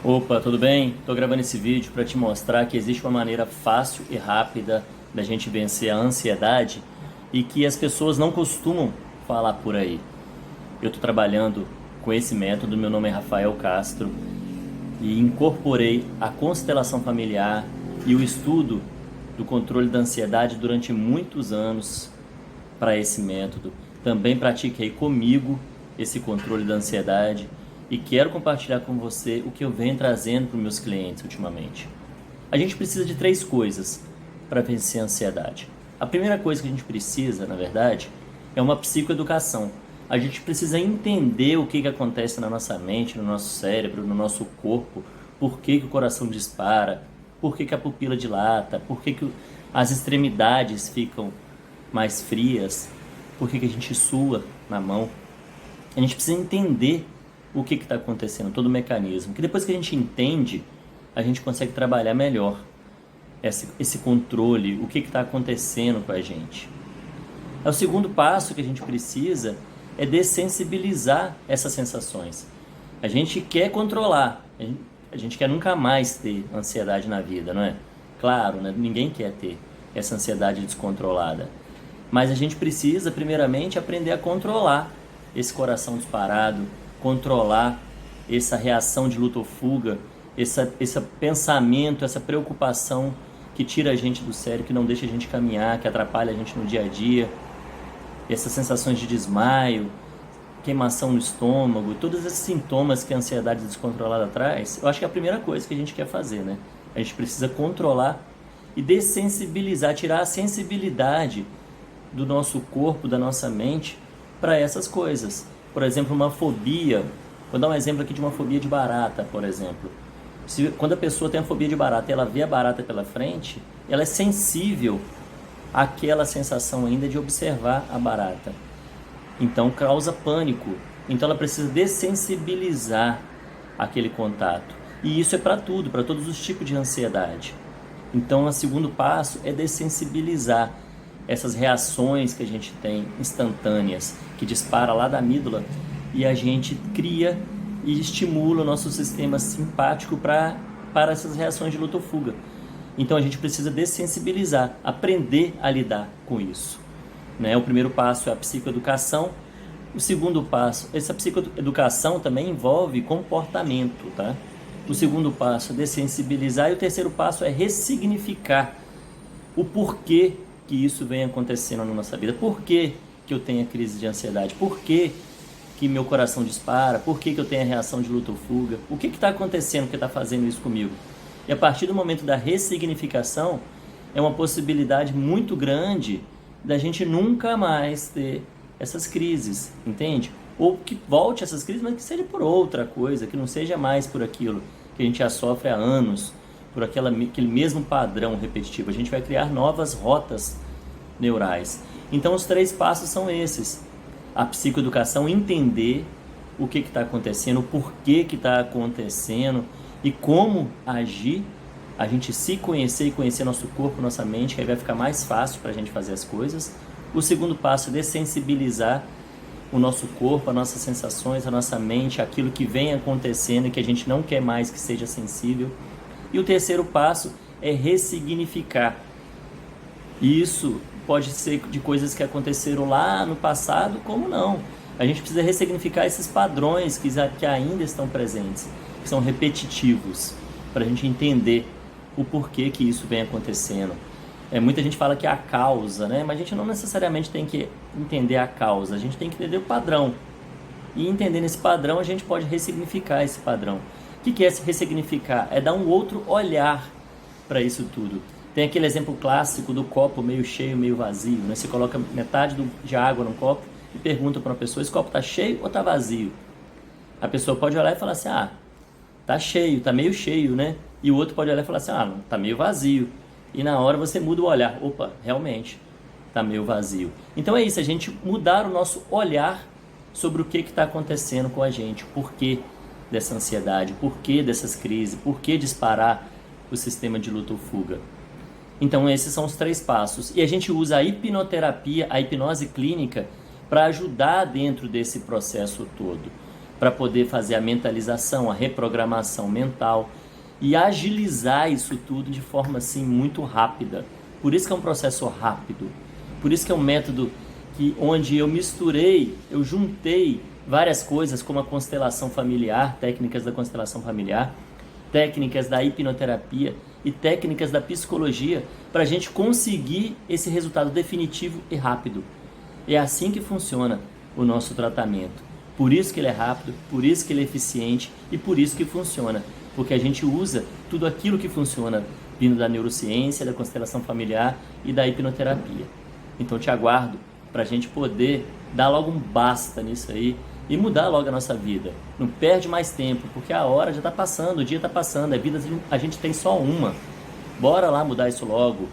Opa, tudo bem? Estou gravando esse vídeo para te mostrar que existe uma maneira fácil e rápida da gente vencer a ansiedade e que as pessoas não costumam falar por aí. Eu estou trabalhando com esse método, meu nome é Rafael Castro e incorporei a constelação familiar e o estudo do controle da ansiedade durante muitos anos para esse método. Também pratiquei comigo esse controle da ansiedade e quero compartilhar com você o que eu venho trazendo para os meus clientes ultimamente. A gente precisa de 3 coisas para vencer a ansiedade. A primeira coisa que a gente precisa, na verdade, é uma psicoeducação. A gente precisa entender o que acontece na nossa mente, no nosso cérebro, no nosso corpo, por que o coração dispara, por que a pupila dilata, por que as extremidades ficam mais frias, por que a gente sua na mão. A gente precisa entender o que está acontecendo, todo o mecanismo. Que depois que a gente entende, a gente consegue trabalhar melhor esse controle, o que está acontecendo com a gente. O segundo passo que a gente precisa é dessensibilizar essas sensações. A gente quer controlar, a gente quer nunca mais ter ansiedade na vida, não é? Claro, né? Ninguém quer ter essa ansiedade descontrolada. Mas a gente precisa, primeiramente, aprender a controlar esse coração disparado, controlar essa reação de luta ou fuga, esse pensamento, essa preocupação que tira a gente do sério, que não deixa a gente caminhar, que atrapalha a gente no dia a dia, essas sensações de desmaio, queimação no estômago, todos esses sintomas que a ansiedade descontrolada traz. Eu acho que é a primeira coisa que a gente quer fazer, né? A gente precisa controlar e dessensibilizar, tirar a sensibilidade do nosso corpo, da nossa mente para essas coisas. Por exemplo, uma fobia, vou dar um exemplo aqui de uma fobia de barata, por exemplo. Quando a pessoa tem a fobia de barata e ela vê a barata pela frente, ela é sensível àquela sensação ainda de observar a barata. Então causa pânico. Então ela precisa dessensibilizar aquele contato. E isso é para tudo, para todos os tipos de ansiedade. Então o segundo passo é dessensibilizar essas reações que a gente tem instantâneas, que dispara lá da amígdala, e a gente cria e estimula o nosso sistema simpático para essas reações de luta ou fuga. Então a gente precisa dessensibilizar, aprender a lidar com isso, né? O primeiro passo é a psicoeducação. O segundo passo, essa psicoeducação também envolve comportamento, tá? O segundo passo é dessensibilizar, e o terceiro passo é ressignificar o porquê que isso vem acontecendo na nossa vida. Por que eu tenho a crise de ansiedade? Por que meu coração dispara? Por que eu tenho a reação de luta ou fuga? O que está acontecendo que está fazendo isso comigo? E a partir do momento da ressignificação, é uma possibilidade muito grande da gente nunca mais ter essas crises, entende? Ou que volte essas crises, mas que seja por outra coisa, que não seja mais por aquilo que a gente já sofre há anos, por aquele mesmo padrão repetitivo. A gente vai criar novas rotas neurais. Então os 3 passos são esses: a psicoeducação, entender o que está acontecendo, o porquê que está acontecendo e como agir, a gente se conhecer e conhecer nosso corpo, nossa mente, que aí vai ficar mais fácil para a gente fazer as coisas. O segundo passo é dessensibilizar o nosso corpo, as nossas sensações, a nossa mente, aquilo que vem acontecendo e que a gente não quer mais que seja sensível. E o terceiro passo é ressignificar. Isso pode ser de coisas que aconteceram lá no passado, como não. A gente precisa ressignificar esses padrões que ainda estão presentes, que são repetitivos, para a gente entender o porquê que isso vem acontecendo. Muita gente fala que é a causa, né? Mas a gente não necessariamente tem que entender a causa, a gente tem que entender o padrão. E entendendo esse padrão, a gente pode ressignificar esse padrão. O que é se ressignificar? É dar um outro olhar para isso tudo. Tem aquele exemplo clássico do copo meio cheio, meio vazio, né? Você coloca metade de água num copo e pergunta para uma pessoa: esse copo está cheio ou está vazio? A pessoa pode olhar e falar assim: ah, tá cheio, tá meio cheio, né? E o outro pode olhar e falar assim: ah, não, tá meio vazio. E na hora você muda o olhar: opa, realmente tá meio vazio. Então é isso, a gente mudar o nosso olhar sobre o que está acontecendo com a gente, o porquê dessa ansiedade, o porquê dessas crises, por que disparar o sistema de luta ou fuga. Então esses são os 3 passos. E a gente usa a hipnoterapia, a hipnose clínica, para ajudar dentro desse processo todo. para poder fazer a mentalização, a reprogramação mental e agilizar isso tudo de forma assim muito rápida. Por isso que é um processo rápido. Por isso que é um método onde eu misturei, eu juntei várias coisas como a constelação familiar, técnicas da constelação familiar, técnicas da hipnoterapia e técnicas da psicologia para a gente conseguir esse resultado definitivo e rápido. É assim que funciona o nosso tratamento. Por isso que ele é rápido, por isso que ele é eficiente e por isso que funciona. Porque a gente usa tudo aquilo que funciona vindo da neurociência, da constelação familiar e da hipnoterapia. Então te aguardo para a gente poder dar logo um basta nisso aí e mudar logo a nossa vida. Não perde mais tempo, porque a hora já está passando, o dia está passando, a vida a gente tem só uma. Bora lá mudar isso logo.